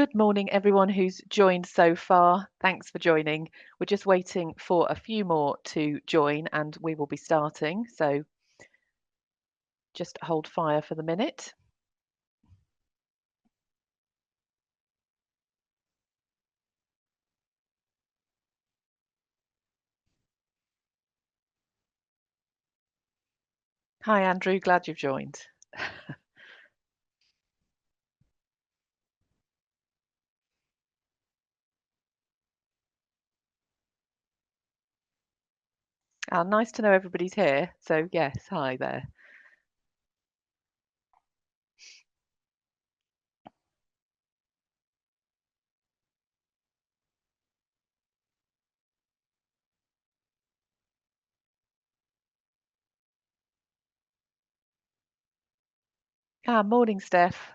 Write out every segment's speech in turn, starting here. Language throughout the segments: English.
Good morning, everyone who's joined so far. Thanks for joining. We're just waiting for a few more to join and we will be starting. So just hold fire for the minute. Hi, Andrew. Glad you've joined. Nice to know everybody's here. So yes, hi there. Morning, Steph.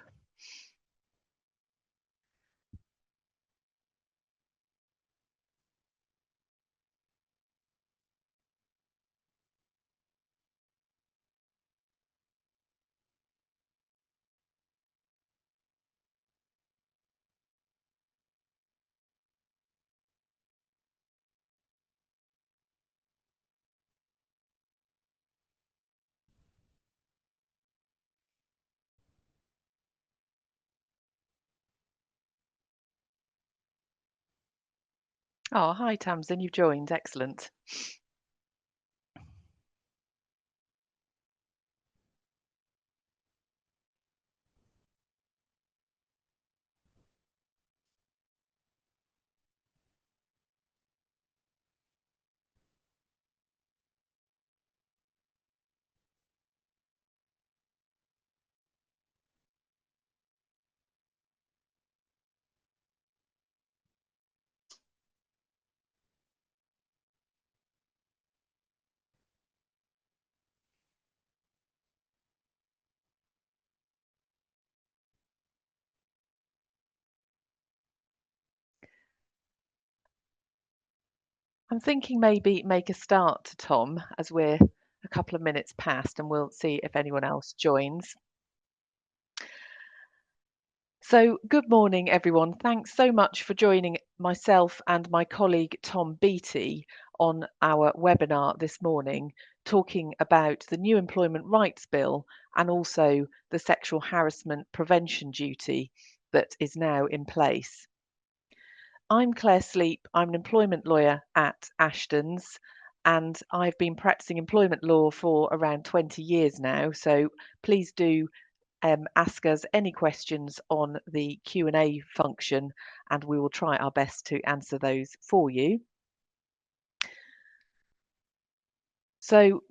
Oh, hi, Tamsin. You've joined. Excellent. I'm thinking maybe make a start, Tom, as we're a couple of minutes past and we'll see if anyone else joins. So, good morning, everyone. Thanks so much for joining myself and my colleague Tom Beattie on our webinar this morning, talking about the new Employment Rights Bill and also the Sexual Harassment Prevention Duty that is now in place. I'm Claire Sleep. I'm an employment lawyer at Ashtons, and I've been practicing employment law for around 20 years now. So please do ask us any questions on the Q&A function and we will try our best to answer those for you. So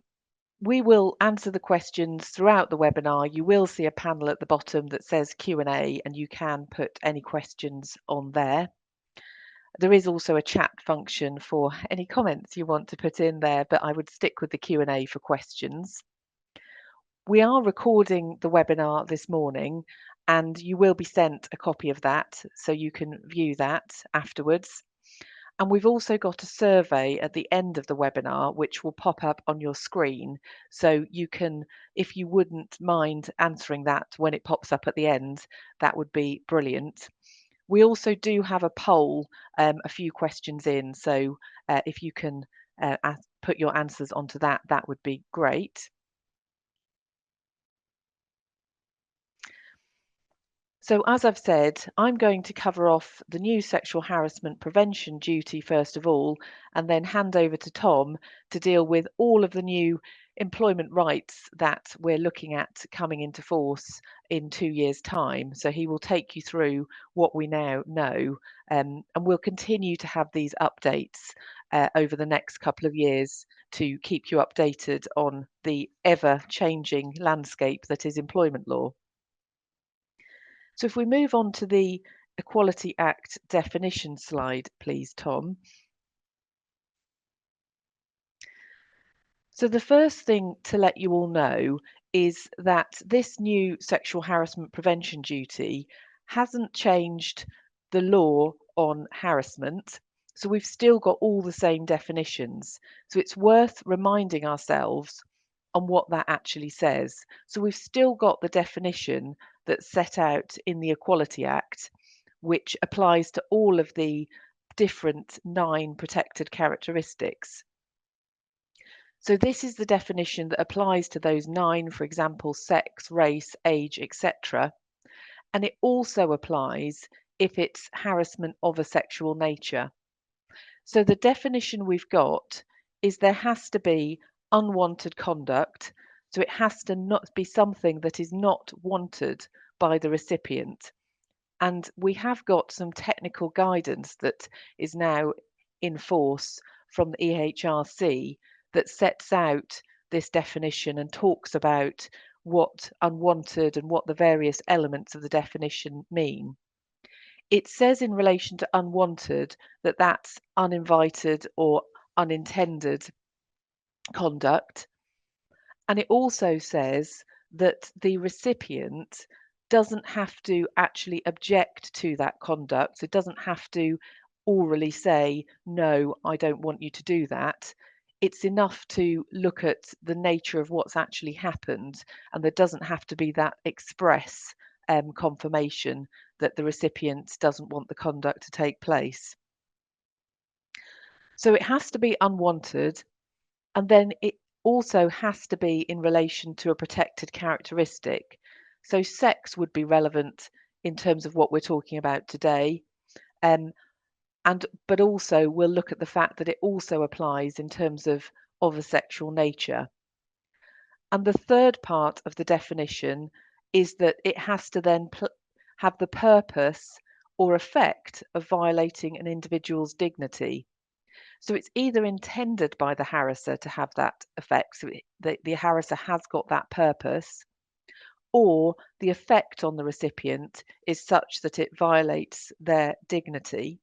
we will answer the questions throughout the webinar. You will see a panel at the bottom that says Q&A and you can put any questions on there. There is also a chat function for any comments you want to put in there, but I would stick with the Q&A for questions. We are recording the webinar this morning and you will be sent a copy of that so you can view that afterwards. And we've also got a survey at the end of the webinar which will pop up on your screen. So you can, if you wouldn't mind answering that when it pops up at the end, that would be brilliant. We also do have a poll, a few questions in. So if you can put your answers onto that, that would be great. So as I've said, I'm going to cover off the new Sexual Harassment Prevention Duty first of all, and then hand over to Tom to deal with all of the new employment rights that we're looking at coming into force in 2 years' time. So he will take you through what we now know, and we'll continue to have these updates over the next couple of years to keep you updated on the ever-changing landscape that is employment law. So if we move on to the Equality Act definition slide, please, Tom. So the first thing to let you all know is that this new sexual harassment prevention duty hasn't changed the law on harassment. So we've still got all the same definitions. So it's worth reminding ourselves on what that actually says. So we've still got the definition that's set out in the Equality Act. which applies to all of the different 9 protected characteristics. So this is the definition that applies to those 9, for example, sex, race, age, etc. And it also applies if it's harassment of a sexual nature. So the definition we've got is there has to be unwanted conduct. So it has to not be something that is not wanted by the recipient. And we have got some technical guidance that is now in force from the EHRC that sets out this definition and talks about what unwanted and what the various elements of the definition mean. It says in relation to unwanted that that's uninvited or unintended conduct. And it also says that the recipient doesn't have to actually object to that conduct. It doesn't have to orally say, no, I don't want you to do that. It's enough to look at the nature of what's actually happened, and there doesn't have to be that express confirmation that the recipient doesn't want the conduct to take place. So it has to be unwanted, and then it also has to be in relation to a protected characteristic. So sex would be relevant in terms of what we're talking about today. But also we'll look at the fact that it also applies in terms of a sexual nature. And the third part of the definition is that it has to then have the purpose or effect of violating an individual's dignity. So it's either intended by the harasser to have that effect, so the harasser has got that purpose, or the effect on the recipient is such that it violates their dignity.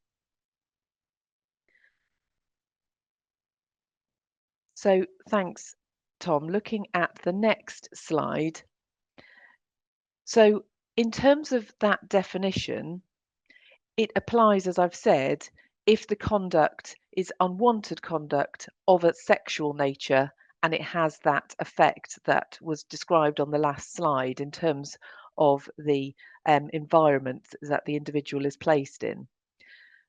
So thanks, Tom. Looking at the next slide. So in terms of that definition, it applies, as I've said, if the conduct is unwanted conduct of a sexual nature and it has that effect that was described on the last slide in terms of the environment that the individual is placed in.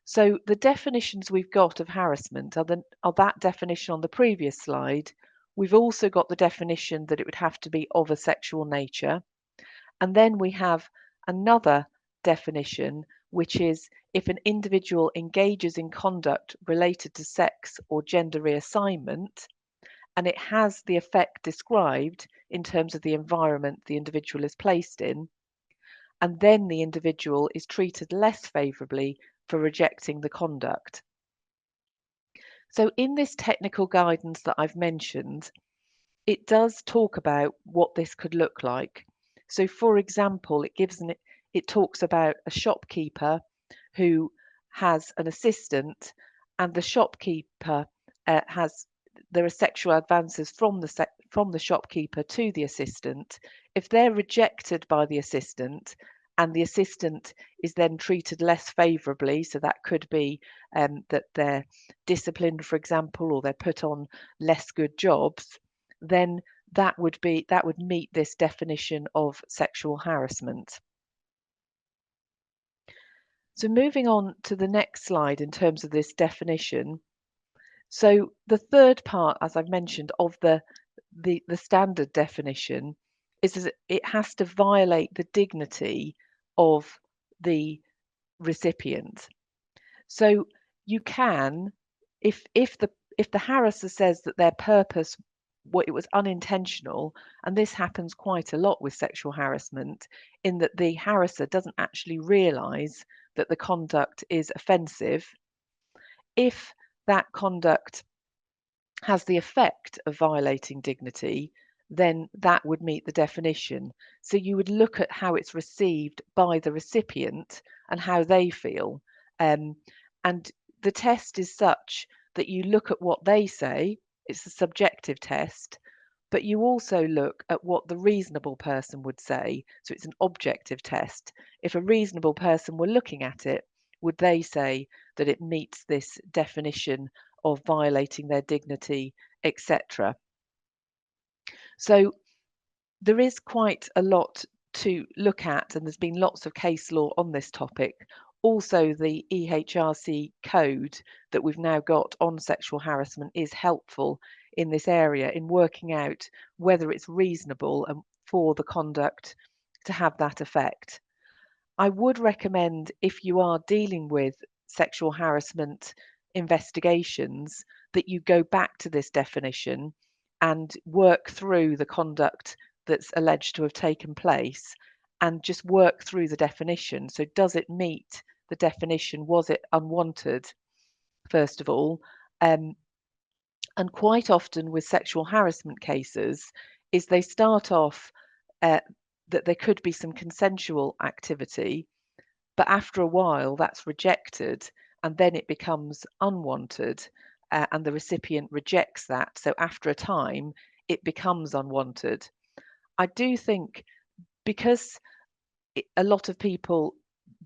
So the definitions we've got of harassment are that definition on the previous slide. We've also got the definition that it would have to be of a sexual nature. And then we have another definition, which is if an individual engages in conduct related to sex or gender reassignment, and it has the effect described in terms of the environment the individual is placed in, and then the individual is treated less favourably for rejecting the conduct. So in this technical guidance that I've mentioned, it does talk about what this could look like. So for example, it talks about a shopkeeper who has an assistant, and the shopkeeper there are sexual advances from the shopkeeper to the assistant. If they're rejected by the assistant and the assistant is then treated less favourably, so that could be that they're disciplined, for example, or they're put on less good jobs, then that would meet this definition of sexual harassment. So moving on to the next slide in terms of this definition. So the third part, as I've mentioned, of the standard definition is that it has to violate the dignity of the recipient. So you can, if the harasser says that their purpose, it was unintentional, and this happens quite a lot with sexual harassment, in that the harasser doesn't actually realise that the conduct is offensive. If that conduct has the effect of violating dignity, then that would meet the definition. So you would look at how it's received by the recipient and how they feel. And the test is such that you look at what they say, it's a subjective test, but you also look at what the reasonable person would say. So it's an objective test. If a reasonable person were looking at it, would they say that it meets this definition of violating their dignity, etc. So there is quite a lot to look at, and there's been lots of case law on this topic Also, the EHRC code that we've now got on sexual harassment is helpful in this area in working out whether it's reasonable and for the conduct to have that effect. I would recommend, if you are dealing with sexual harassment investigations, that you go back to this definition and work through the conduct that's alleged to have taken place and just work through the definition. So does it meet the definition? Was it unwanted, first of all? And quite often with sexual harassment cases is they start off that there could be some consensual activity, but after a while that's rejected and then it becomes unwanted, and the recipient rejects that. So after a time, it becomes unwanted. I do think because a lot of people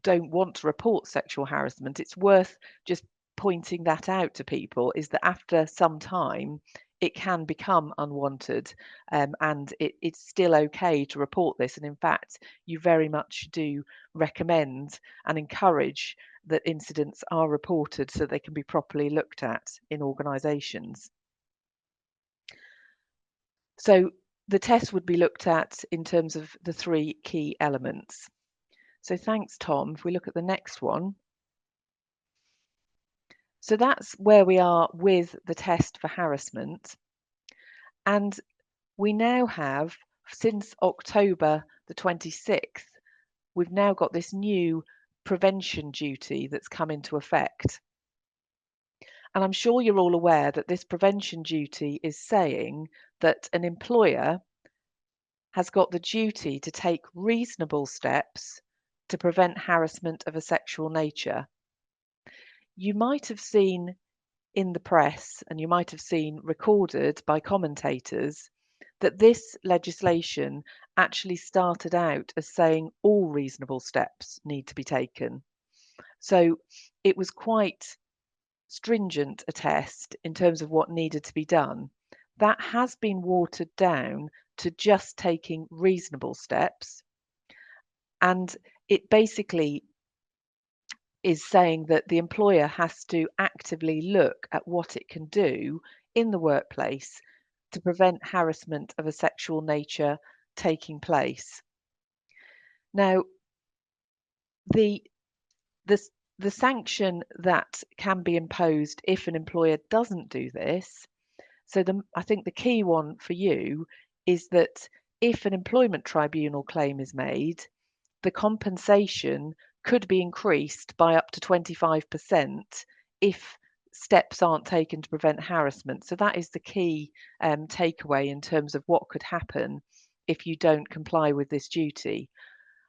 don't want to report sexual harassment, it's worth just pointing that out to people, is that after some time it can become unwanted, and it's still okay to report this. And in fact, you very much do recommend and encourage that incidents are reported so they can be properly looked at in organisations. So the test would be looked at in terms of the three key elements. So thanks, Tom. If we look at the next one. So that's where we are with the test for harassment. And we now have, since October the 26th, we've now got this new prevention duty that's come into effect. And I'm sure you're all aware that this prevention duty is saying that an employer has got the duty to take reasonable steps to prevent harassment of a sexual nature. You might have seen in the press, and you might have seen recorded by commentators, that this legislation actually started out as saying all reasonable steps need to be taken. So it was quite stringent a test in terms of what needed to be done. That has been watered down to just taking reasonable steps. And it basically is saying that the employer has to actively look at what it can do in the workplace to prevent harassment of a sexual nature taking place. Now, the the, the sanction that can be imposed if an employer doesn't do this, so I think the key one for you is that if an employment tribunal claim is made, the compensation could be increased by up to 25% if steps aren't taken to prevent harassment. So that is the key takeaway in terms of what could happen if you don't comply with this duty.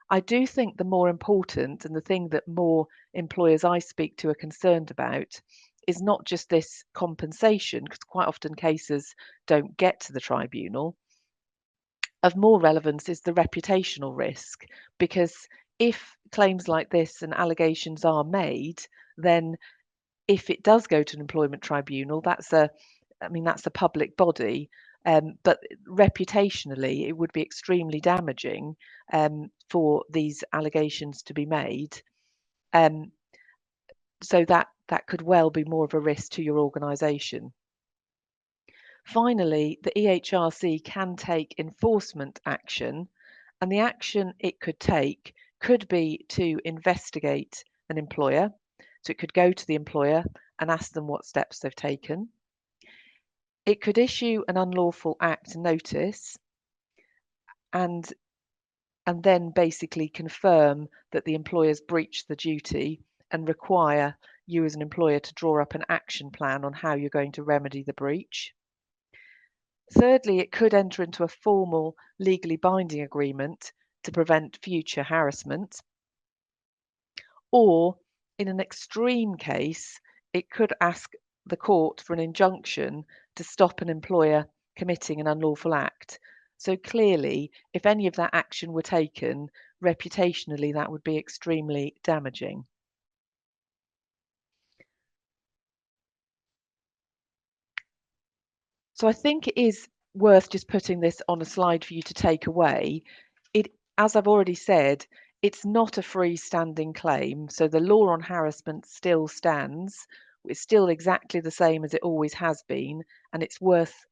I do think the more important, and the thing that more employers I speak to are concerned about, is not just this compensation, because quite often cases don't get to the tribunal. Of more relevance is the reputational risk, because if claims like this and allegations are made, then if it does go to an employment tribunal, that's a public body, but reputationally it would be extremely damaging for these allegations to be made. So that could well be more of a risk to your organisation. Finally, the EHRC can take enforcement action, and the action it could take could be to investigate an employer. So it could go to the employer and ask them what steps they've taken. It could issue an unlawful act notice and then basically confirm that the employer's breached the duty and require you as an employer to draw up an action plan on how you're going to remedy the breach. Thirdly, it could enter into a formal legally binding agreement to prevent future harassment. Or, in an extreme case, it could ask the court for an injunction to stop an employer committing an unlawful act. So clearly, if any of that action were taken, reputationally, that would be extremely damaging. So I think it is worth just putting this on a slide for you to take away. As I've already said, It's not a freestanding claim, so the law on harassment still stands. It's still exactly the same as it always has been, and it's worth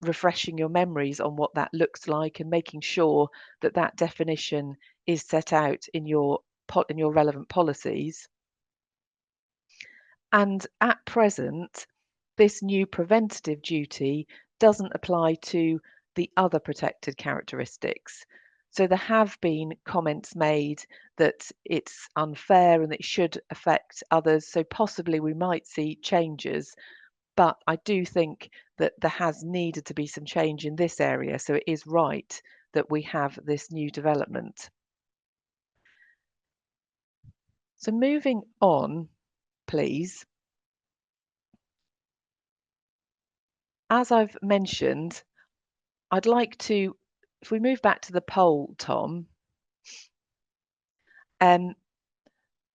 refreshing your memories on what that looks like and making sure that that definition is set out in your relevant policies. And at present, this new preventative duty doesn't apply to the other protected characteristics. So there have been comments made that it's unfair and that it should affect others. So possibly we might see changes, but I do think that there has needed to be some change in this area. So it is right that we have this new development. So moving on, please. As I've mentioned, I'd like to, if we move back to the poll, Tom,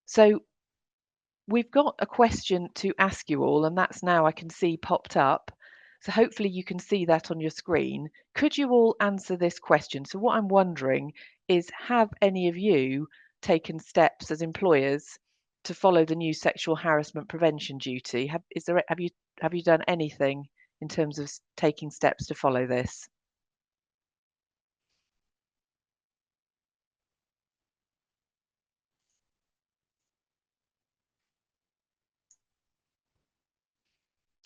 so we've got a question to ask you all, and that's now I can see popped up. So hopefully you can see that on your screen. Could you all answer this question? So what I'm wondering is, have any of you taken steps as employers to follow the new sexual harassment prevention duty? Have you done anything in terms of taking steps to follow this?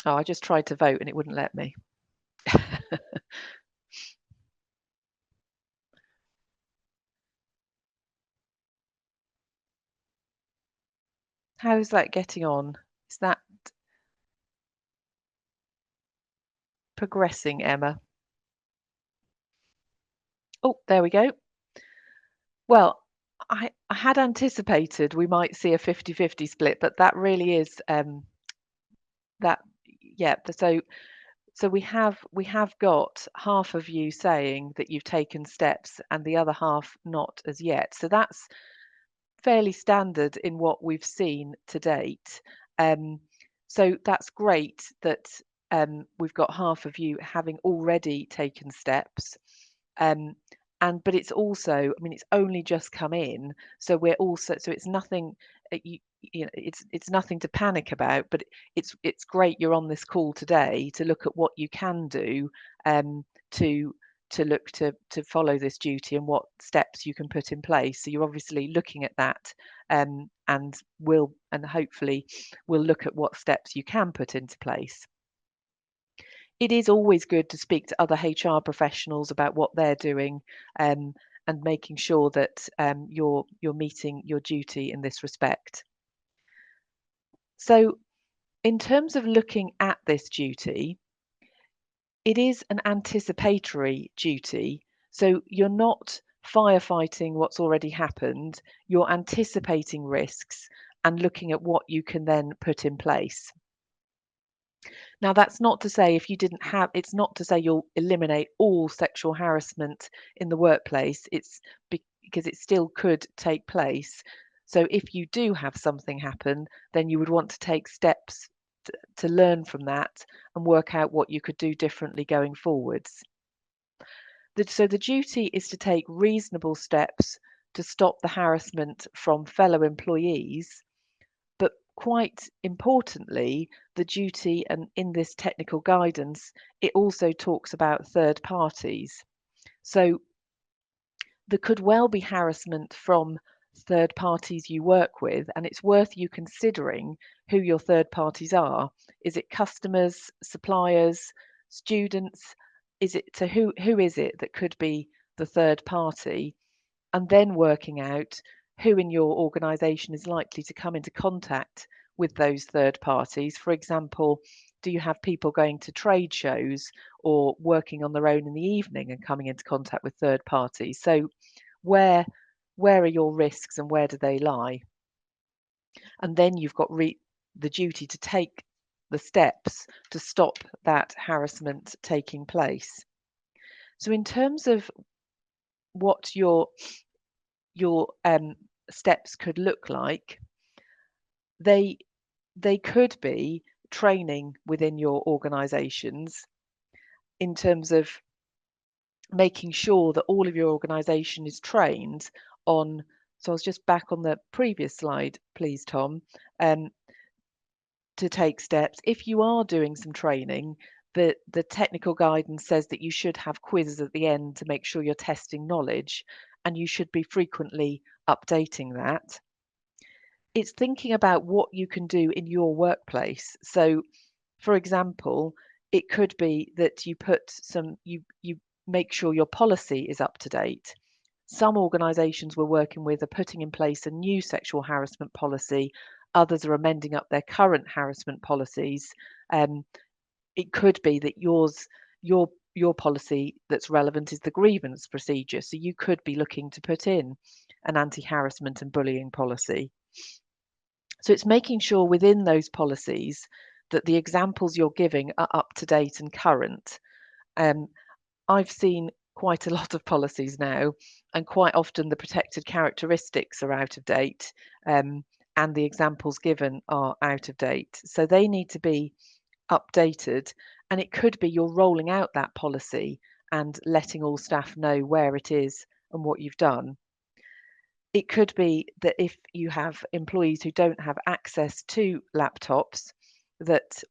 Oh, I just tried to vote and it wouldn't let me. How's that getting on? Is that progressing, Emma? Oh, there we go. Well, I had anticipated we might see a 50-50 split, but that really is that yeah, so we have got half of you saying that you've taken steps and the other half not as yet. So that's fairly standard in what we've seen to date. Um, so that's great that we've got half of you having already taken steps. Um, but it's also, I mean, it's only just come in, so it's nothing. It's nothing to panic about. But it's great you're on this call today to look at what you can do to look to follow this duty and what steps you can put in place. So you're obviously looking at that, and hopefully we'll look at what steps you can put into place. It is always good to speak to other HR professionals about what they're doing, and making sure that you're meeting your duty in this respect. So in terms of looking at this duty, it is an anticipatory duty. So you're not firefighting what's already happened, you're anticipating risks and looking at what you can then put in place. Now, that's not to say if you didn't have, it's not to say you'll eliminate all sexual harassment in the workplace. It's because it still could take place. So if you do have something happen, then you would want to take steps to learn from that and work out what you could do differently going forwards. So the duty is to take reasonable steps to stop the harassment from fellow employees, but quite importantly, the duty, and in this technical guidance, it also talks about third parties. So there could well be harassment from third parties you work with, and it's worth you considering who your third parties are. Is it customers, suppliers, students? Who is it that could be the third party? And then working out who in your organisation is likely to come into contact with those third parties. For example, do you have people going to trade shows or working on their own in the evening and coming into contact with third parties? So where are your risks and where do they lie? And then you've got the duty to take the steps to stop that harassment taking place. So in terms of what your steps could look like, they could be training within your organizations in terms of making sure that all of your organization is trained on So I was just back on the previous slide, please, Tom, to take steps. If you are doing some training, the technical guidance says that you should have quizzes at the end to make sure you're testing knowledge, and you should be frequently updating that. It's thinking about what you can do in your workplace. So, for example, it could be that you make sure your policy is up to date. Some organisations we're working with are putting in place a new sexual harassment policy. Others are amending up their current harassment policies. It could be that your policy that's relevant is the grievance procedure. So you could be looking to put in an anti-harassment and bullying policy. So it's making sure within those policies that the examples you're giving are up to date and current. I've seen quite a lot of policies now, and quite often the protected characteristics are out of date, and the examples given are out of date. So they need to be updated, and it could be you're rolling out that policy and letting all staff know where it is and what you've done. It could be that if you have employees who don't have access to laptops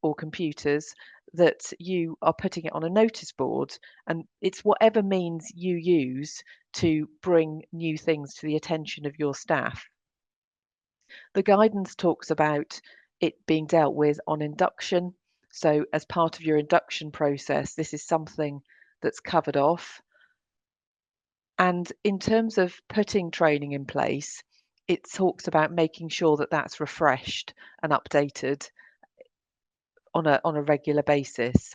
or computers, that you are putting it on a notice board, and it's whatever means you use to bring new things to the attention of your staff. The guidance talks about it being dealt with on induction. So as part of your induction process, this is something that's covered off. And in terms of putting training in place, it talks about making sure that that's refreshed and updated on a regular basis.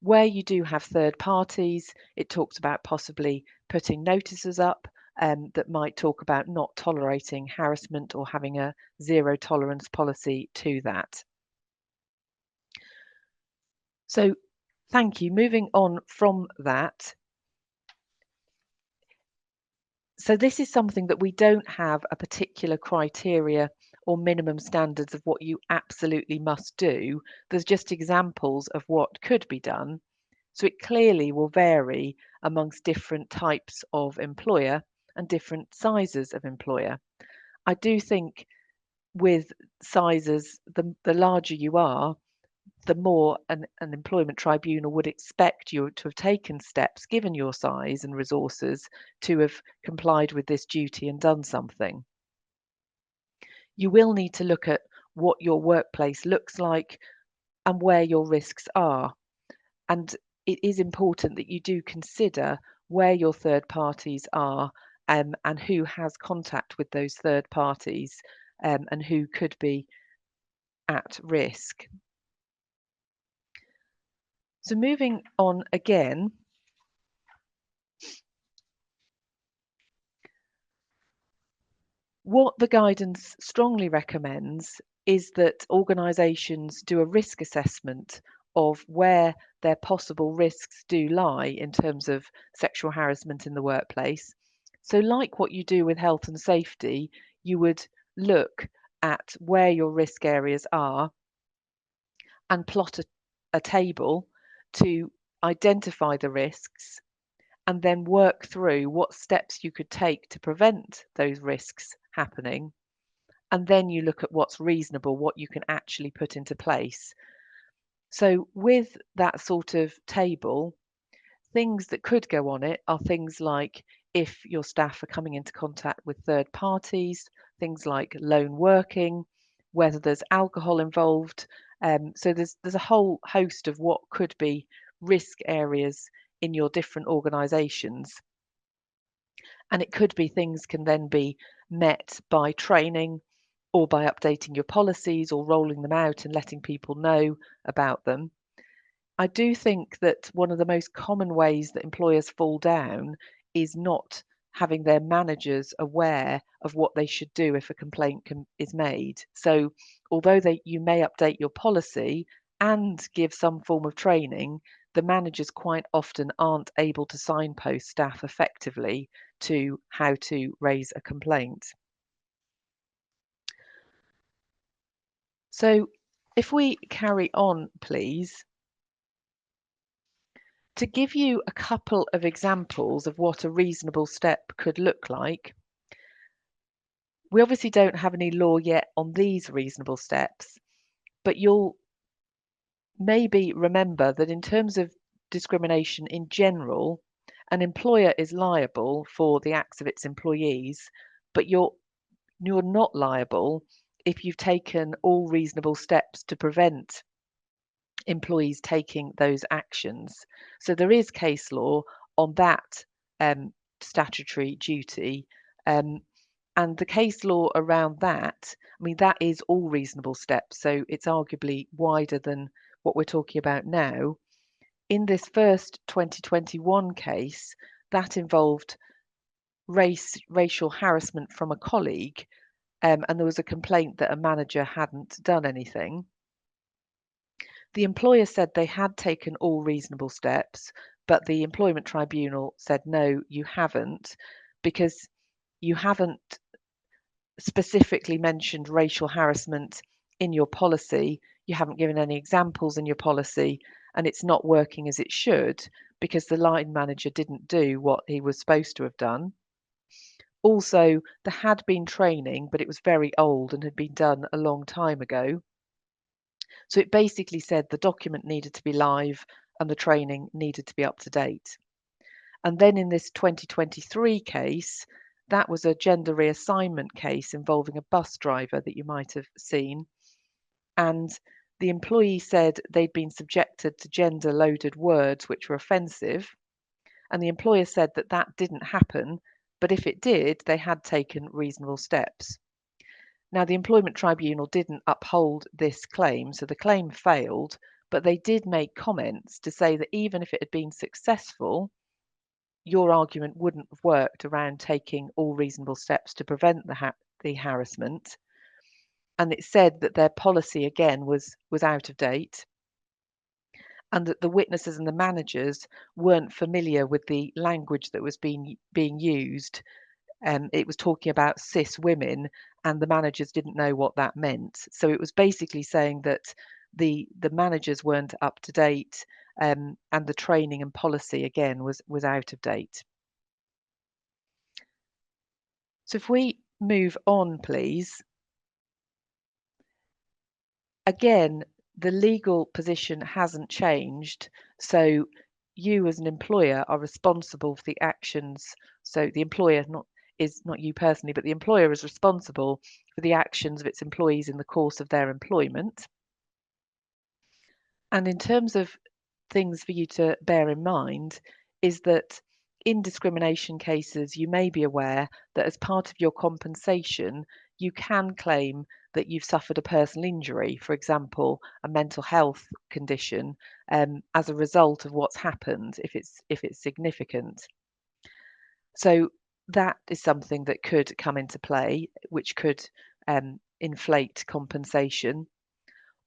Where you do have third parties, it talks about possibly putting notices up that might talk about not tolerating harassment or having a zero tolerance policy to that. So thank you. Moving on from that. So this is something that we don't have a particular criteria or minimum standards of what you absolutely must do. There's just examples of what could be done. So it clearly will vary amongst different types of employer and different sizes of employer. I do think with sizes, the larger you are, the more an employment tribunal would expect you to have taken steps, given your size and resources, to have complied with this duty and done something. You will need to look at what your workplace looks like and where your risks are. And it is important that you do consider where your third parties are, and who has contact with those third parties, and who could be at risk. So moving on again, what the guidance strongly recommends is that organisations do a risk assessment of where their possible risks do lie in terms of sexual harassment in the workplace. So like what you do with health and safety, you would look at where your risk areas are and plot a table to identify the risks, and then work through what steps you could take to prevent those risks happening. And then you look at what's reasonable, what you can actually put into place. So with that sort of table, things that could go on it are things like if your staff are coming into contact with third parties, things like lone working, whether there's alcohol involved. So there's a whole host of what could be risk areas in your different organisations. And it could be things can then be met by training or by updating your policies or rolling them out and letting people know about them. I do think that one of the most common ways that employers fall down is not having their managers aware of what they should do if a complaint is made. So although you may update your policy and give some form of training, the managers quite often aren't able to signpost staff effectively to how to raise a complaint. So if we carry on, please, to give you a couple of examples of what a reasonable step could look like, We obviously don't have any law yet on these reasonable steps, but you'll maybe remember that in terms of discrimination in general, an employer is liable for the acts of its employees, but you're not liable if you've taken all reasonable steps to prevent employees taking those actions. So there is case law on that statutory duty. Um, and the case law around that, I mean, that is all reasonable steps. So it's arguably wider than what we're talking about now. In this first 2021 case, that involved racial harassment from a colleague, and there was a complaint that a manager hadn't done anything. The employer said they had taken all reasonable steps, but the employment tribunal said, no, you haven't, because you haven't specifically mentioned racial harassment in your policy. You haven't given any examples in your policy, and it's not working as it should because the line manager didn't do what he was supposed to have done. Also, there had been training, but it was very old and had been done a long time ago. So it basically said the document needed to be live and the training needed to be up to date. And then in this 2023 case, that was a gender reassignment case involving a bus driver that you might have seen. And the employee said they'd been subjected to gender loaded words which were offensive. And the employer said that that didn't happen, but if it did, they had taken reasonable steps. Now, the Employment Tribunal didn't uphold this claim, so the claim failed, but they did make comments to say that even if it had been successful, your argument wouldn't have worked around taking all reasonable steps to prevent the harassment. And it said that their policy, again, was out of date, and that the witnesses and the managers weren't familiar with the language that was being used. It was talking about cis women, and the managers didn't know what that meant. So it was basically saying that the managers weren't up to date, and the training and policy again was out of date. So if we move on, please. Again, the legal position hasn't changed. So you as an employer are responsible for the actions. So the employer is not you personally, but the employer is responsible for the actions of its employees in the course of their employment. And in terms of things for you to bear in mind is that in discrimination cases, you may be aware that as part of your compensation, you can claim that you've suffered a personal injury, for example, a mental health condition, as a result of what's happened, if it's significant. So that is something that could come into play, which could inflate compensation.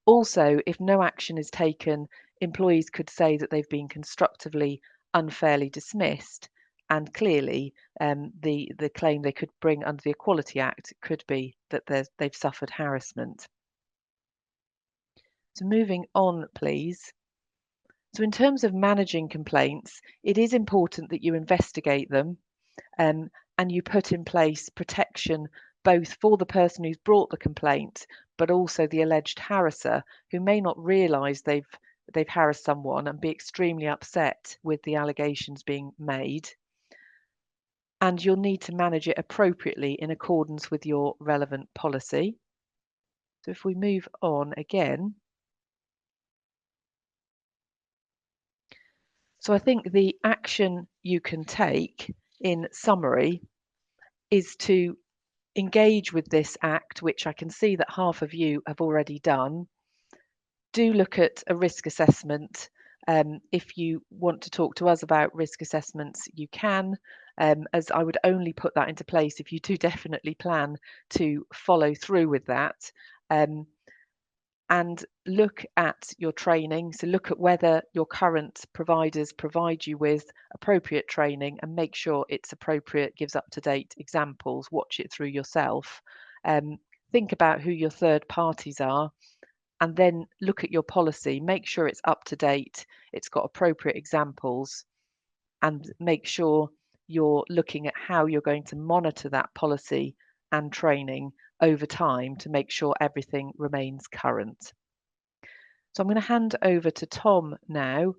Also, if no action is taken, employees could say that they've been constructively unfairly dismissed, and clearly the claim they could bring under the Equality Act could be that they've suffered harassment. So moving on, please. So in terms of managing complaints, it is important that you investigate them, and you put in place protection both for the person who's brought the complaint, but also the alleged harasser, who may not realise they've harassed someone and be extremely upset with the allegations being made. And you'll need to manage it appropriately in accordance with your relevant policy. So if we move on again. So I think the action you can take, in summary, is to engage with this act, which I can see that half of you have already done. Do look at a risk assessment. If you want to talk to us about risk assessments, you can, as I would only put that into place if you do definitely plan to follow through with that. And look at your training. So look at whether your current providers provide you with appropriate training and make sure it's appropriate, gives up-to-date examples, watch it through yourself. Think about who your third parties are, and then look at your policy, make sure it's up to date, it's got appropriate examples, and make sure you're looking at how you're going to monitor that policy and training over time to make sure everything remains current. So I'm going to hand over to Tom now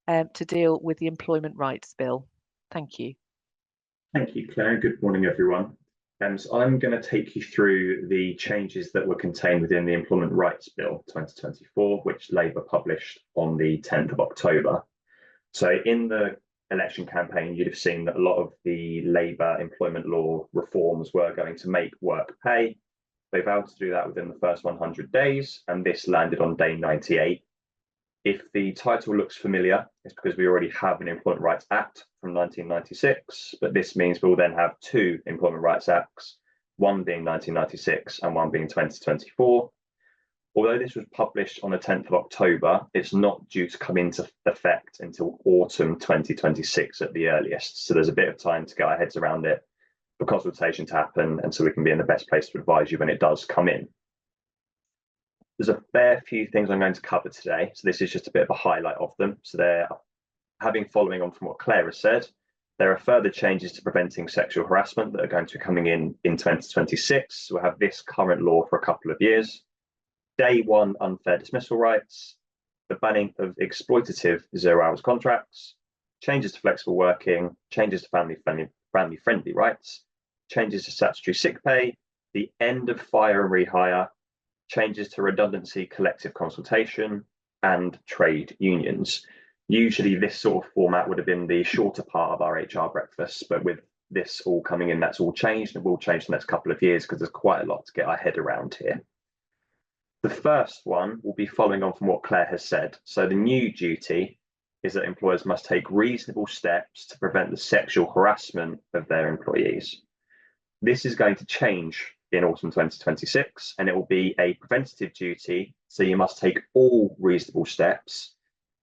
to deal with the Employment Rights Bill. Thank you. Thank you, Claire. Good morning, everyone. So I'm going to take you through the changes that were contained within the Employment Rights Bill 2024, which Labour published on the 10th of October. So in the election campaign, you'd have seen that a lot of the Labour employment law reforms were going to make work pay. They vowed to do that within the first 100 days, and this landed on day 98. If the title looks familiar, it's because we already have an Employment Rights Act from 1996, but this means we'll then have two Employment Rights Acts, one being 1996 and one being 2024. Although this was published on the 10th of October, it's not due to come into effect until autumn 2026 at the earliest. So there's a bit of time to get our heads around it for consultation to happen, and so we can be in the best place to advise you when it does come in. There's a fair few things I'm going to cover today, so this is just a bit of a highlight of them. So following on from what Claire has said, there are further changes to preventing sexual harassment that are going to be coming in 2026. So we'll have this current law for a couple of years. Day one unfair dismissal rights, the banning of exploitative 0 hours contracts, changes to flexible working, changes to family-friendly rights, changes to statutory sick pay, the end of fire and rehire, changes to redundancy collective consultation, and trade unions. Usually this sort of format would have been the shorter part of our HR breakfast, but with this all coming in, that's all changed, and it will change the next couple of years because there's quite a lot to get our head around here. The first one will be following on from what Claire has said. So the new duty is that employers must take reasonable steps to prevent the sexual harassment of their employees. This is going to change in autumn 2026, and it will be a preventative duty. So you must take all reasonable steps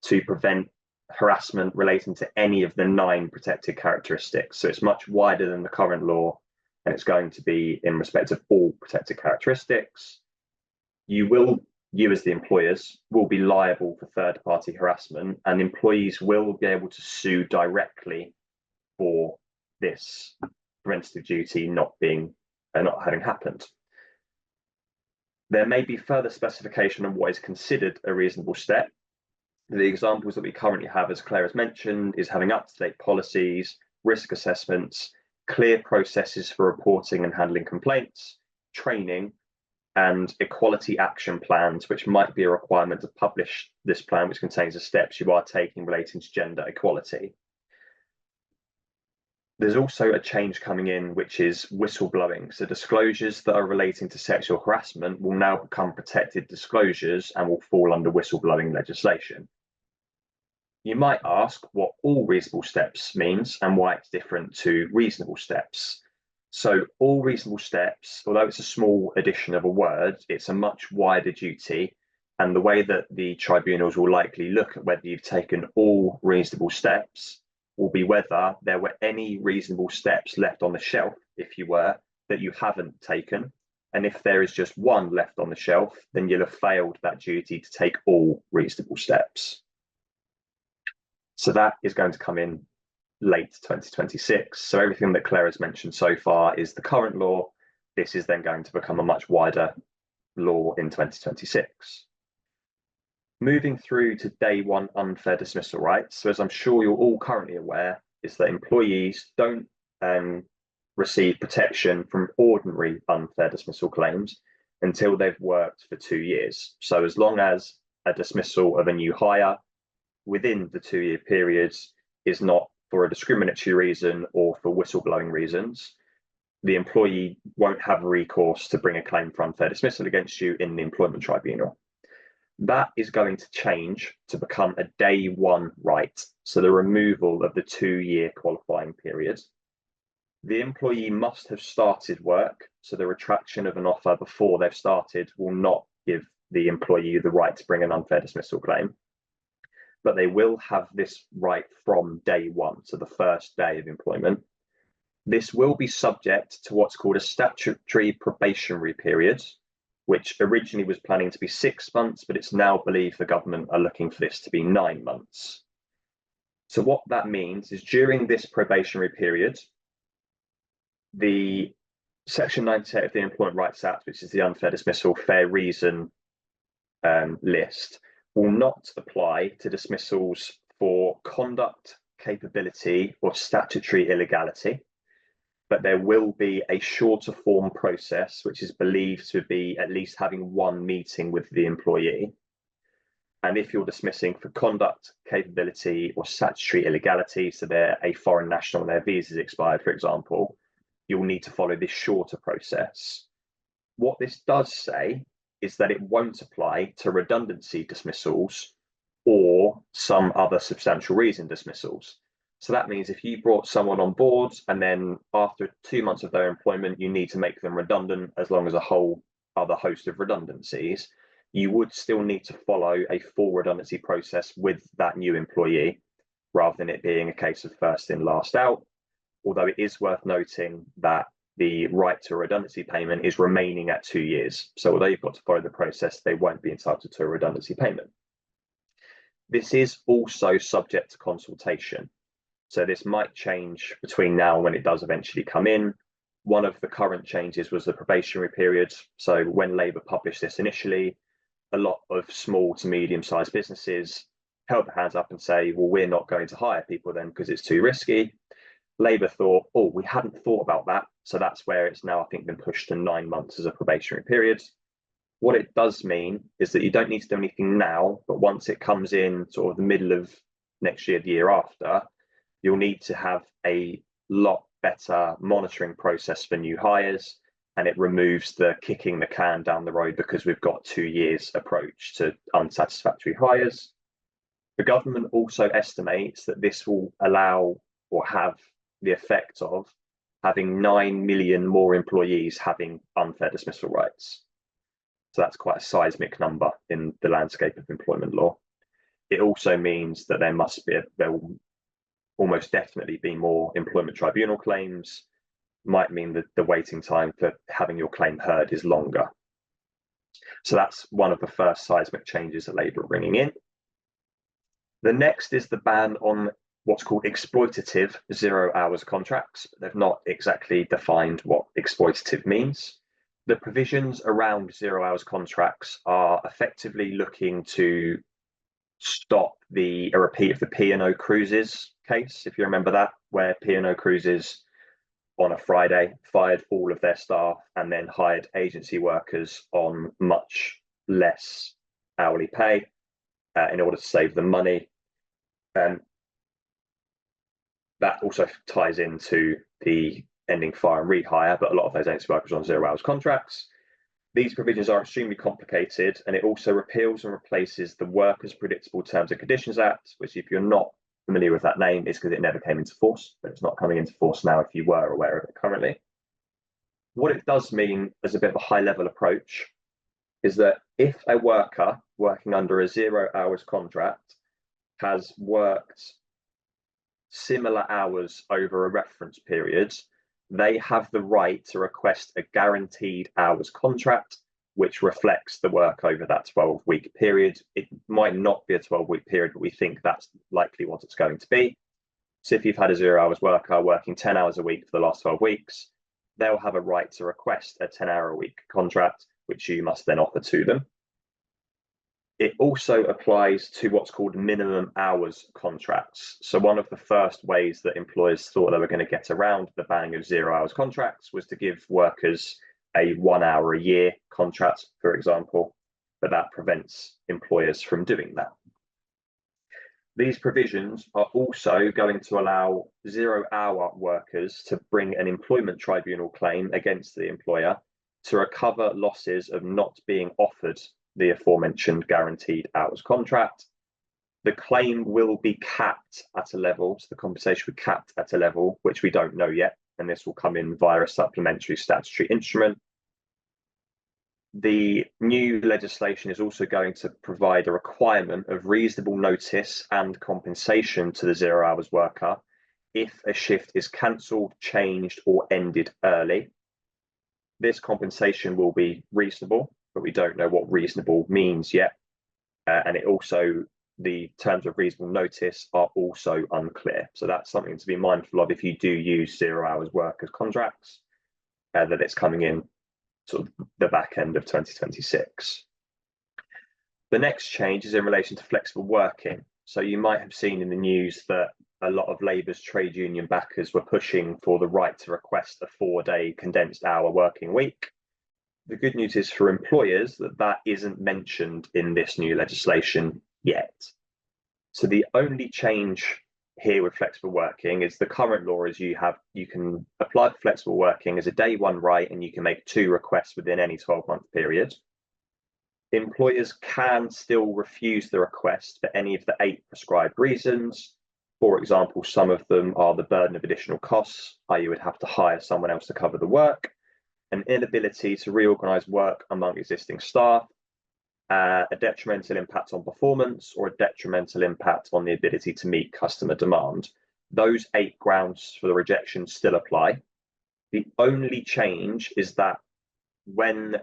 to prevent harassment relating to any of the 9 protected characteristics. So it's much wider than the current law, and it's going to be in respect of all protected characteristics. You as the employers will be liable for third-party harassment, and employees will be able to sue directly for this preventative duty not having happened. There may be further specification on what is considered a reasonable step. The examples that we currently have, as Claire has mentioned, is having up-to-date policies, risk assessments, clear processes for reporting and handling complaints, training, and equality action plans, which might be a requirement to publish this plan, which contains the steps you are taking relating to gender equality. There's also a change coming in, which is whistleblowing. So disclosures that are relating to sexual harassment will now become protected disclosures and will fall under whistleblowing legislation. You might ask what all reasonable steps means and why it's different to reasonable steps. So all reasonable steps, although it's a small addition of a word, it's a much wider duty. And the way that the tribunals will likely look at whether you've taken all reasonable steps will be whether there were any reasonable steps left on the shelf, if you were, that you haven't taken. And if there is just one left on the shelf, then you'll have failed that duty to take all reasonable steps. So that is going to come in late 2026. So everything that Claire has mentioned so far is the current law. This is then going to become a much wider law in 2026. Moving through to day one unfair dismissal rights. So as I'm sure you're all currently aware, is that employees don't receive protection from ordinary unfair dismissal claims until they've worked for 2 years. So as long as a dismissal of a new hire within the 2-year period is not for a discriminatory reason or for whistleblowing reasons, the employee won't have recourse to bring a claim for unfair dismissal against you in the employment tribunal. That is going to change to become a day one right, so the removal of the 2-year qualifying period. The employee must have started work, so the retraction of an offer before they've started will not give the employee the right to bring an unfair dismissal claim. But they will have this right from day one, so the first day of employment. This will be subject to what's called a statutory probationary period, which originally was planning to be 6 months, but it's now believed the government are looking for this to be 9 months. So what that means is during this probationary period, the Section 98 of the Employment Rights Act, which is the unfair dismissal fair reason list, will not apply to dismissals for conduct, capability, or statutory illegality, but there will be a shorter form process, which is believed to be at least having one meeting with the employee. And if you're dismissing for conduct, capability, or statutory illegality, so they're a foreign national and their visa's expired, for example, you'll need to follow this shorter process. What this does say is that it won't apply to redundancy dismissals or some other substantial reason dismissals. So that means if you brought someone on board and then after 2 months of their employment, you need to make them redundant as long as a whole other host of redundancies, you would still need to follow a full redundancy process with that new employee, rather than it being a case of first in, last out. Although it is worth noting that the right to a redundancy payment is remaining at 2 years. So although you've got to follow the process, they won't be entitled to a redundancy payment. This is also subject to consultation. So this might change between now and when it does eventually come in. One of the current changes was the probationary period. So when Labour published this initially, a lot of small to medium-sized businesses held their hands up and say, well, we're not going to hire people then because it's too risky. Labour thought, oh, we hadn't thought about that. So that's where it's now, I think, been pushed to 9 months as a probationary period. What it does mean is that you don't need to do anything now, but once it comes in sort of the middle of next year, the year after, you'll need to have a lot better monitoring process for new hires, and it removes the kicking the can down the road because we've got 2 years approach to unsatisfactory hires. The government also estimates that this will allow or have the effect of having 9 million more employees having unfair dismissal rights. So that's quite a seismic number in the landscape of employment law. It also means that there will almost definitely be more employment tribunal claims, might mean that the waiting time for having your claim heard is longer. So that's one of the first seismic changes that Labour are bringing in. The next is the ban on what's called exploitative 0 hours contracts. They've not exactly defined what exploitative means. The provisions around 0 hours contracts are effectively looking to stop a repeat of the P&O Cruises case, if you remember that, where P&O Cruises on a Friday fired all of their staff and then hired agency workers on much less hourly pay in order to save them money. And that also ties into the ending fire and rehire, but a lot of those agency workers are on 0 hours contracts. These provisions are extremely complicated, and it also repeals and replaces the Workers' Predictable Terms and Conditions Act, which, if you're not familiar with that name, is because it never came into force, but it's not coming into force now if you were aware of it currently. What it does mean as a bit of a high-level approach is that if a worker working under a 0 hours contract has worked similar hours over a reference period, they have the right to request a guaranteed hours contract, which reflects the work over that 12-week period. It might not be a 12-week period, but we think that's likely what it's going to be. So if you've had a 0 hours worker working 10 hours a week for the last 12 weeks, they'll have a right to request a 10-hour-a-week contract, which you must then offer to them. It also applies to what's called minimum hours contracts. So one of the first ways that employers thought they were going to get around the banning of 0 hours contracts was to give workers a 1 hour a year contract, for example, but that prevents employers from doing that. These provisions are also going to allow 0 hour workers to bring an employment tribunal claim against the employer to recover losses of not being offered the aforementioned guaranteed hours contract. The claim will be capped at a level, so the compensation will be capped at a level which we don't know yet, and this will come in via a supplementary statutory instrument. The new legislation is also going to provide a requirement of reasonable notice and compensation to the 0 hours worker if a shift is cancelled, changed, or ended early. This compensation will be reasonable, but we don't know what reasonable means yet. And the terms of reasonable notice are also unclear. So that's something to be mindful of if you do use 0 hours workers contracts. that it's coming in sort of the back end of 2026. The next change is in relation to flexible working. So you might have seen in the news that a lot of Labour's trade union backers were pushing for the right to request a 4-day condensed hour working week. The good news is for employers that isn't mentioned in this new legislation yet. So the only change here with flexible working is the current law is you can apply for flexible working as a day one right, and you can make 2 requests within any 12-month period. Employers can still refuse the request for any of the 8 prescribed reasons. For example, some of them are the burden of additional costs, i.e. you would have to hire someone else to cover the work, an inability to reorganise work among existing staff, a detrimental impact on performance, or a detrimental impact on the ability to meet customer demand. Those 8 grounds for the rejection still apply. The only change is that when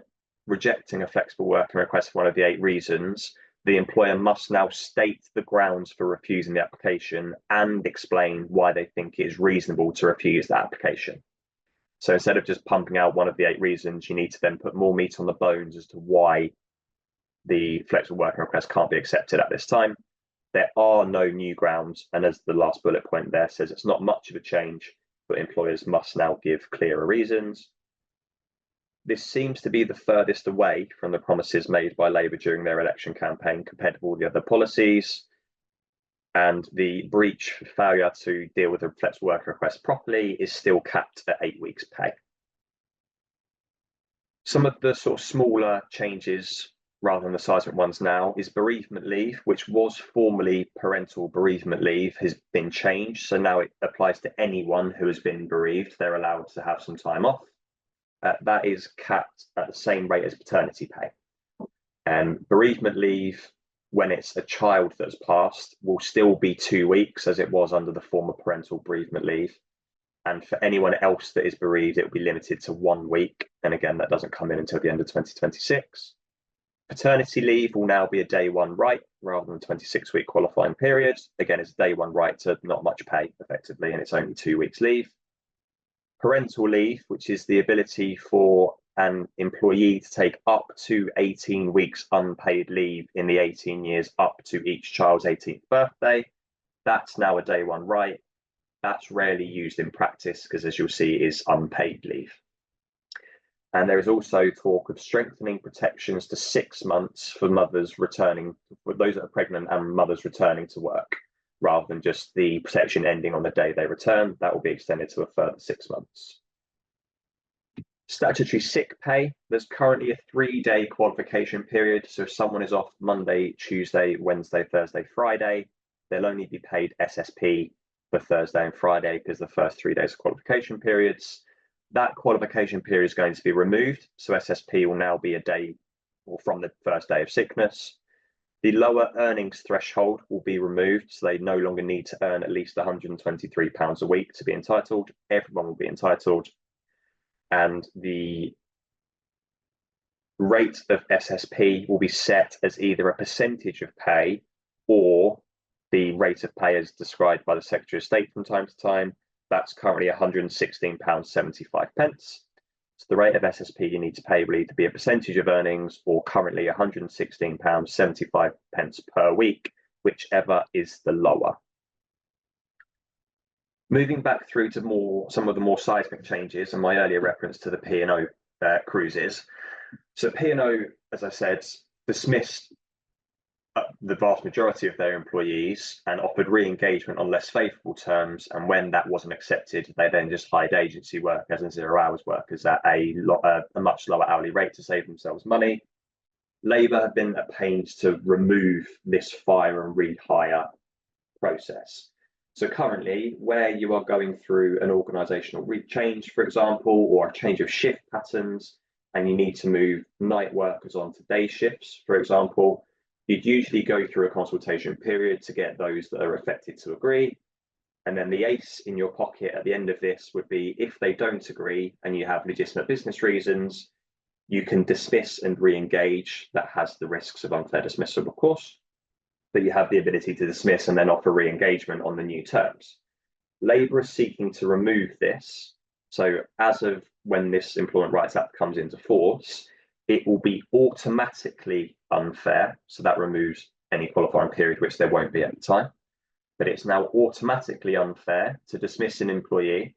rejecting a flexible working request for one of the 8 reasons, the employer must now state the grounds for refusing the application and explain why they think it is reasonable to refuse that application. So instead of just pumping out one of the 8 reasons, you need to then put more meat on the bones as to why the flexible working request can't be accepted at this time. There are no new grounds, and as the last bullet point there says, it's not much of a change, but employers must now give clearer reasons. This seems to be the furthest away from the promises made by Labour during their election campaign compared to all the other policies. And the breach for failure to deal with a flexible working request properly is still capped at 8 weeks' pay. Some of the sort of smaller changes rather than the seismic ones now is bereavement leave, which was formerly parental bereavement leave, has been changed. So now it applies to anyone who has been bereaved. They're allowed to have some time off. That is capped at the same rate as paternity pay. Bereavement leave, when it's a child that's passed, will still be 2 weeks as it was under the former parental bereavement leave. And for anyone else that is bereaved, it will be limited to 1 week. And again, that doesn't come in until the end of 2026. Paternity leave will now be a day one right rather than 26-week qualifying period. Again, it's a day one right to not much pay effectively, and it's only 2 weeks leave. Parental leave, which is the ability for an employee to take up to 18 weeks unpaid leave in the 18 years up to each child's 18th birthday. That's now a day one right. That's rarely used in practice because, as you'll see, is unpaid leave. And there is also talk of strengthening protections to 6 months for mothers returning, for those that are pregnant and mothers returning to work, rather than just the protection ending on the day they return. That will be extended to a further 6 months. Statutory sick pay, there's currently a 3-day qualification period. So if someone is off Monday, Tuesday, Wednesday, Thursday, Friday, they'll only be paid SSP for Thursday and Friday because the first 3 days of qualification periods. That qualification period is going to be removed. So SSP will now be a day or from the first day of sickness. The lower earnings threshold will be removed. So they no longer need to earn at least £123 a week to be entitled. Everyone will be entitled. And the rate of SSP will be set as either a percentage of pay or the rate of pay as described by the Secretary of State from time to time. That's currently £116.75. So the rate of SSP you need to pay will either be a percentage of earnings or currently £116.75 per week, whichever is the lower. Moving back through to some of the more seismic changes and my earlier reference to the P&O cruises. So P&O, as I said, dismissed the vast majority of their employees and offered re-engagement on less favourable terms. And when that wasn't accepted, they then just hired agency workers and 0 hours workers at a much lower hourly rate to save themselves money. Labour have been at pains to remove this fire and rehire process. So currently, where you are going through an organisational change, for example, or a change of shift patterns, and you need to move night workers onto day shifts, for example, you'd usually go through a consultation period to get those that are affected to agree. And then the ace in your pocket at the end of this would be if they don't agree and you have legitimate business reasons, you can dismiss and re-engage. That has the risks of unfair dismissal, of course, but you have the ability to dismiss and then offer re-engagement on the new terms. Labour is seeking to remove this. So as of when this Employment Rights Act comes into force, it will be automatically unfair. So that removes any qualifying period, which there won't be at the time. But it's now automatically unfair to dismiss an employee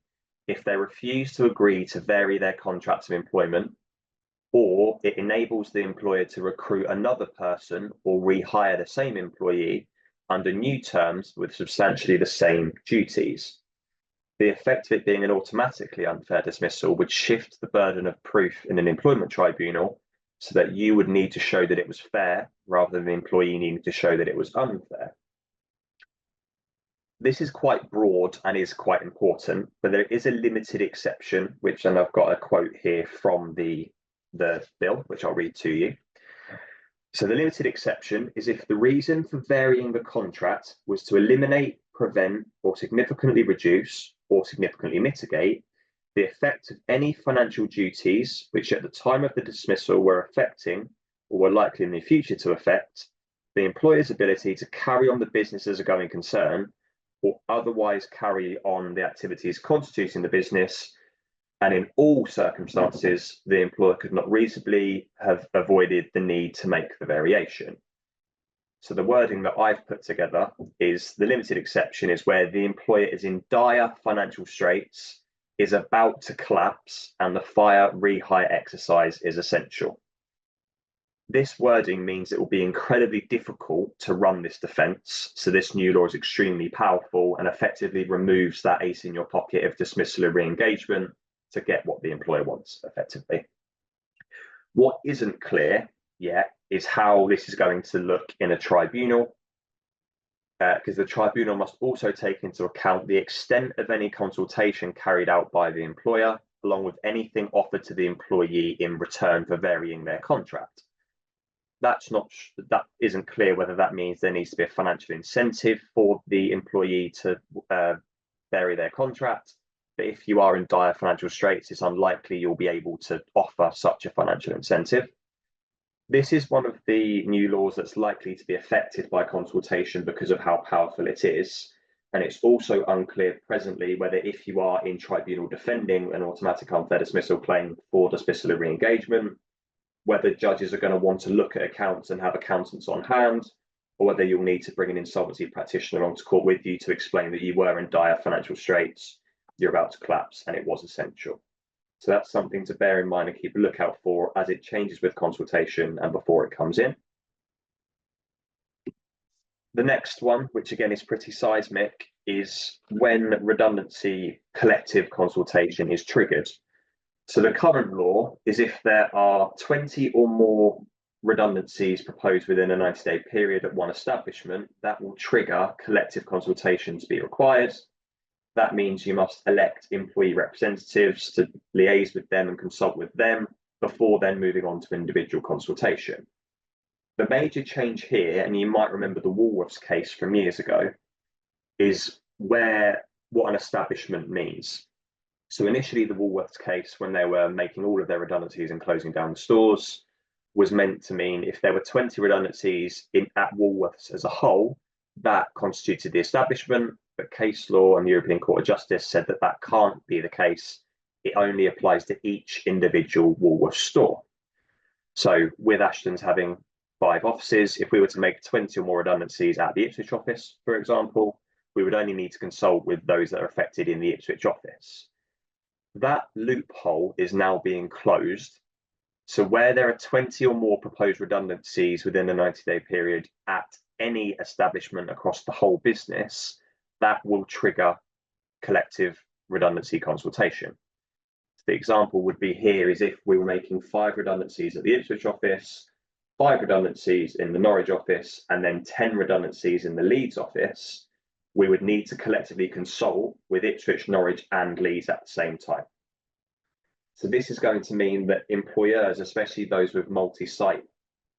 if they refuse to agree to vary their contracts of employment, or it enables the employer to recruit another person or rehire the same employee under new terms with substantially the same duties. The effect of it being an automatically unfair dismissal would shift the burden of proof in an employment tribunal so that you would need to show that it was fair rather than the employee needing to show that it was unfair. This is quite broad and is quite important, but there is a limited exception, which, and I've got a quote here from the bill, which I'll read to you. So the limited exception is if the reason for varying the contract was to eliminate, prevent, or significantly reduce, or significantly mitigate the effect of any financial duties which at the time of the dismissal were affecting, or were likely in the future to affect, the employer's ability to carry on the business as a going concern, or otherwise carry on the activities constituting the business, and in all circumstances, the employer could not reasonably have avoided the need to make the variation. So the wording that I've put together is the limited exception is where the employer is in dire financial straits, is about to collapse, and the fire rehire exercise is essential. This wording means it will be incredibly difficult to run this defence, so this new law is extremely powerful and effectively removes that ace in your pocket of dismissal or re-engagement to get what the employer wants, effectively. What isn't clear yet is how this is going to look in a tribunal, because the tribunal must also take into account the extent of any consultation carried out by the employer, along with anything offered to the employee in return for varying their contract. That isn't clear whether that means there needs to be a financial incentive for the employee to vary their contract. But if you are in dire financial straits, it's unlikely you'll be able to offer such a financial incentive. This is one of the new laws that's likely to be affected by consultation because of how powerful it is. And it's also unclear presently whether if you are in tribunal defending an automatic unfair dismissal claim for dismissal or re-engagement, whether judges are going to want to look at accounts and have accountants on hand, or whether you'll need to bring an insolvency practitioner onto court with you to explain that you were in dire financial straits, you're about to collapse, and it was essential. So that's something to bear in mind and keep a lookout for as it changes with consultation and before it comes in. The next one, which again is pretty seismic, is when redundancy collective consultation is triggered. So the current law is if there are 20 or more redundancies proposed within a 90-day period at one establishment, that will trigger collective consultation to be required. That means you must elect employee representatives to liaise with them and consult with them before then moving on to individual consultation. The major change here, and you might remember the Woolworths case from years ago, is what an establishment means. So initially the Woolworths case, when they were making all of their redundancies and closing down the stores, was meant to mean if there were 20 redundancies at Woolworths as a whole, that constituted the establishment, but case law and the European Court of Justice said that that can't be the case. It only applies to each individual Woolworths store. So with Ashtons having 5 offices, if we were to make 20 or more redundancies at the Ipswich office, for example, we would only need to consult with those that are affected in the Ipswich office. That loophole is now being closed. So where there are 20 or more proposed redundancies within a 90-day period at any establishment across the whole business, that will trigger collective redundancy consultation. So the example would be here is if we were making 5 redundancies at the Ipswich office, 5 redundancies in the Norwich office, and then 10 redundancies in the Leeds office, we would need to collectively consult with Ipswich, Norwich, and Leeds at the same time. So this is going to mean that employers, especially those with multi-site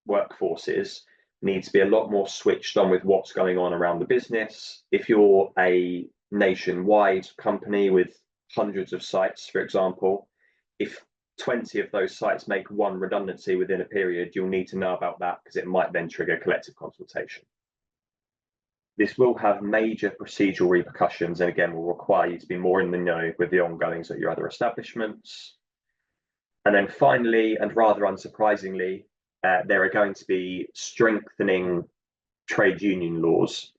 workforces, need to be a lot more switched on with what's going on around the business. If you're a nationwide company with hundreds of sites, for example, if 20 of those sites make one redundancy within a period, you'll need to know about that because it might then trigger collective consultation. This will have major procedural repercussions and again will require you to be more in the know with the ongoings at your other establishments. And then finally, and rather unsurprisingly, there are going to be strengthening trade union laws.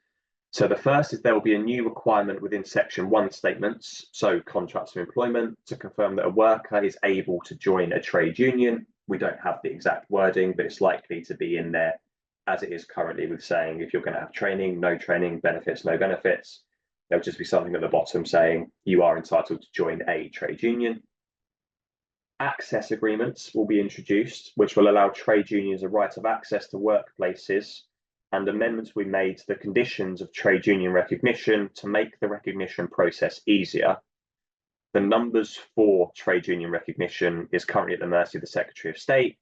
So the first is there will be a new requirement within Section 1 statements, so contracts of employment, to confirm that a worker is able to join a trade union. We don't have the exact wording, but it's likely to be in there as it is currently, with saying if you're going to have training, no training, benefits, no benefits. There'll just be something at the bottom saying you are entitled to join a trade union. Access agreements will be introduced, which will allow trade unions a right of access to workplaces, and amendments will be made to the conditions of trade union recognition to make the recognition process easier. The numbers for trade union recognition is currently at the mercy of the Secretary of State.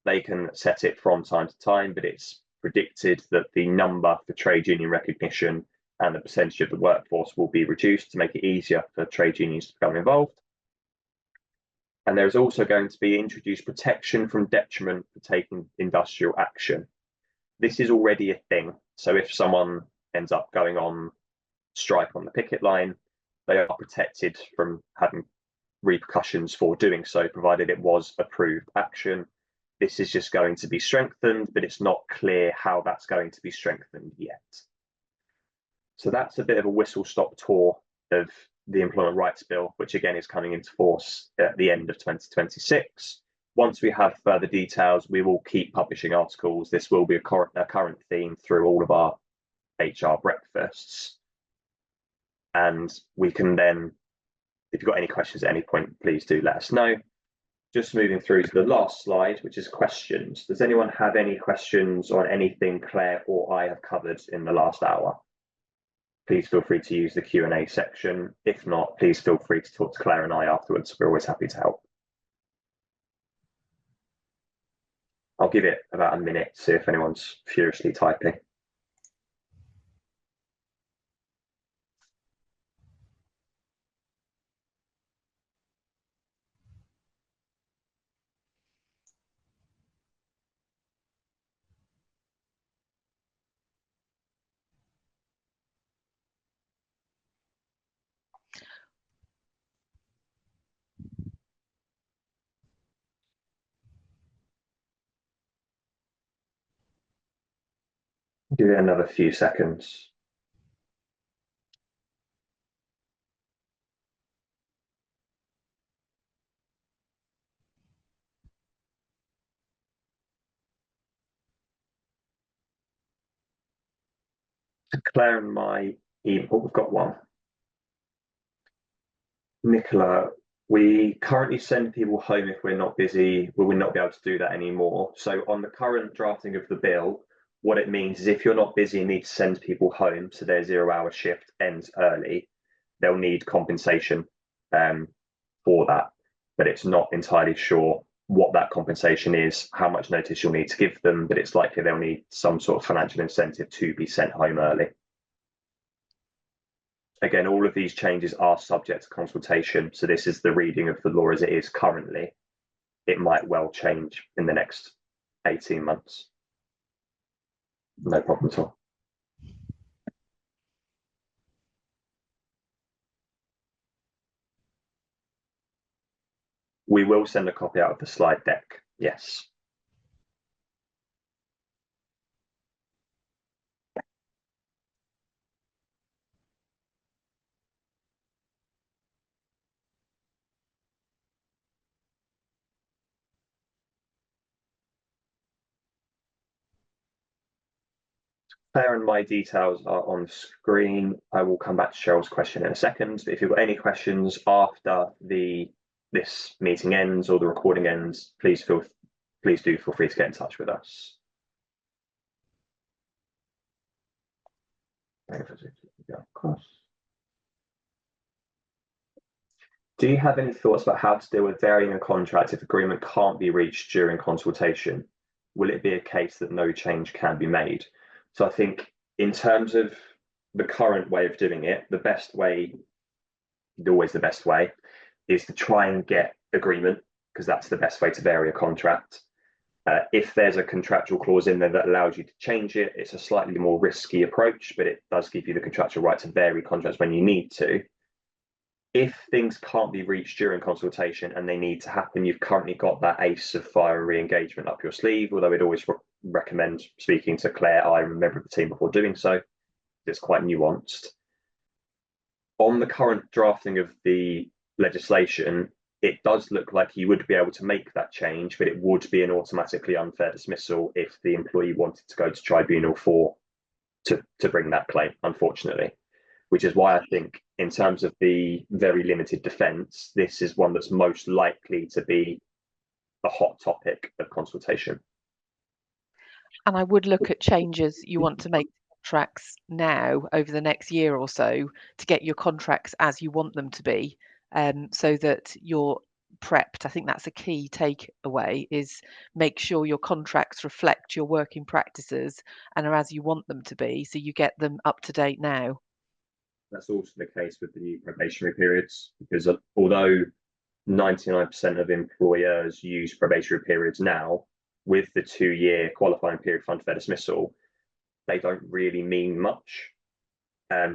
They can set it from time to time, but it's predicted that the number for trade union recognition and the percentage of the workforce will be reduced to make it easier for trade unions to become involved. And there is also going to be introduced protection from detriment for taking industrial action. This is already a thing. So if someone ends up going on strike on the picket line, they are protected from having repercussions for doing so, provided it was approved action. This is just going to be strengthened, but it's not clear how that's going to be strengthened yet. So that's a bit of a whistle-stop tour of the Employment Rights Bill, which again is coming into force at the end of 2026. Once we have further details, we will keep publishing articles. This will be a current theme through all of our HR breakfasts. And we can then, if you've got any questions at any point, please do let us know. Just moving through to the last slide, which is questions. Does anyone have any questions on anything Claire or I have covered in the last hour? Please feel free to use the Q&A section. If not, please feel free to talk to Claire and I afterwards. We're always happy to help. I'll give it about a minute to see if anyone's furiously typing. Give it another few seconds. Claire and my email, we've got one. Nicola, we currently send people home if we're not busy. We will not be able to do that anymore. So on the current drafting of the bill, what it means is if you're not busy and need to send people home, so their 0-hour shift ends early, they'll need compensation for that. But it's not entirely sure what that compensation is, how much notice you'll need to give them, but it's likely they'll need some sort of financial incentive to be sent home early. Again, all of these changes are subject to consultation. So this is the reading of the law as it is currently. It might well change in the next 18 months. No problem at all. We will send a copy out of the slide deck, yes. Claire and my details are on screen. I will come back to Cheryl's question in a second. But if you've got any questions after this meeting ends or the recording ends, please do feel free to get in touch with us. Do you have any thoughts about how to deal with varying a contract if agreement can't be reached during consultation? Will it be a case that no change can be made? So I think in terms of the current way of doing it, the best way, always the best way, is to try and get agreement, because that's the best way to vary a contract. If there's a contractual clause in there that allows you to change it, it's a slightly more risky approach, but it does give you the contractual right to vary contracts when you need to. If things can't be reached during consultation and they need to happen, you've currently got that ace of fire re-engagement up your sleeve, although we'd always recommend speaking to Claire, I remember the team before doing so. It's quite nuanced. On the current drafting of the legislation, it does look like you would be able to make that change, but it would be an automatically unfair dismissal if the employee wanted to go to tribunal to bring that claim, unfortunately. Which is why I think, in terms of the very limited defence, this is one that's most likely to be a hot topic of consultation. And I would look at changes you want to make to contracts now over the next year or so to get your contracts as you want them to be, so that you're prepped. I think that's a key takeaway, is make sure your contracts reflect your working practices and are as you want them to be, so you get them up to date now. That's also the case with the new probationary periods, because although 99% of employers use probationary periods now, with the 2-year qualifying period for unfair dismissal, they don't really mean much.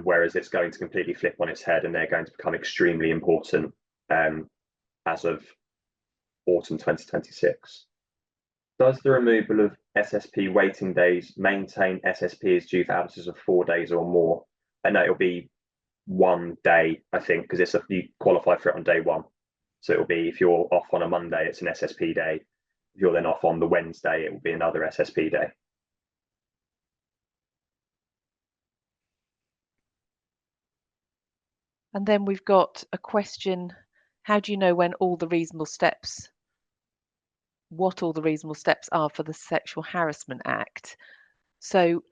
Whereas it's going to completely flip on its head and they're going to become extremely important as of autumn 2026. Does the removal of SSP waiting days maintain SSP is due for absences of 4 days or more? I know it'll be 1 day, I think, because it's you qualify for it on day one. So it'll be, if you're off on a Monday, it's an SSP day. If you're then off on the Wednesday, it will be another SSP day. And then we've got a question: how do you know when all the reasonable steps, what all the reasonable steps are for the Sexual Harassment Act? So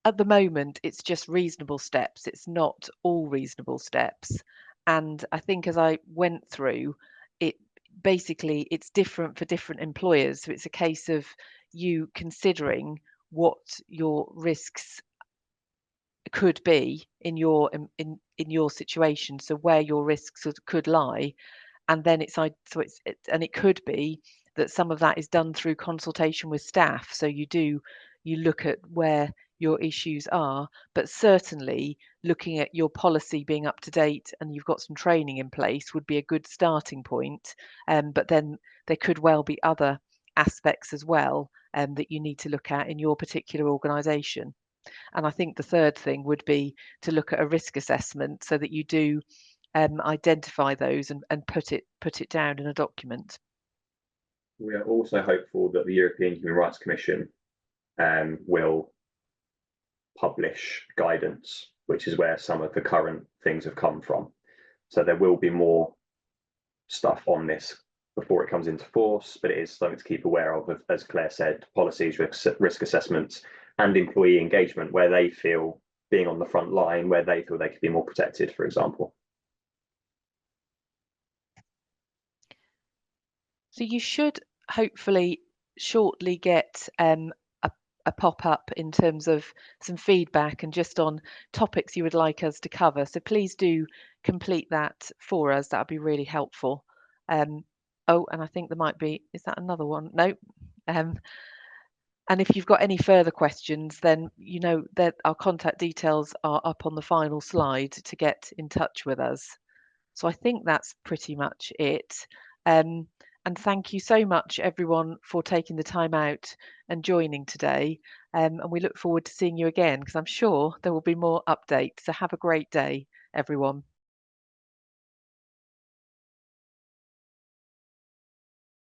at the moment, it's just reasonable steps. It's not all reasonable steps. And I think, as I went through it, basically it's different for different employers. So it's a case of you considering what your risks could be in your situation, so where your risks could lie, and then and it could be that some of that is done through consultation with staff, so you look at where your issues are, but certainly looking at your policy being up to date and you've got some training in place would be a good starting point. But then there could well be other aspects as well that you need to look at in your particular organisation. And I think the third thing would be to look at a risk assessment so that you do identify those and put it down in a document. We are also hopeful that the European Human Rights Commission will publish guidance, which is where some of the current things have come from. So there will be more stuff on this before it comes into force, but it is something to keep aware of, as Claire said, policies, risk assessments, and employee engagement, where they feel, being on the front line, where they feel they could be more protected, for example. So you should hopefully shortly get a pop-up in terms of some feedback and just on topics you would like us to cover. So please do complete that for us. That would be really helpful. Oh, and I think there might be, is that another one? No. And if you've got any further questions, then you know that our contact details are up on the final slide to get in touch with us. So I think that's pretty much it. And thank you so much, everyone, for taking the time out and joining today. And we look forward to seeing you again, because I'm sure there will be more updates. So have a great day, everyone.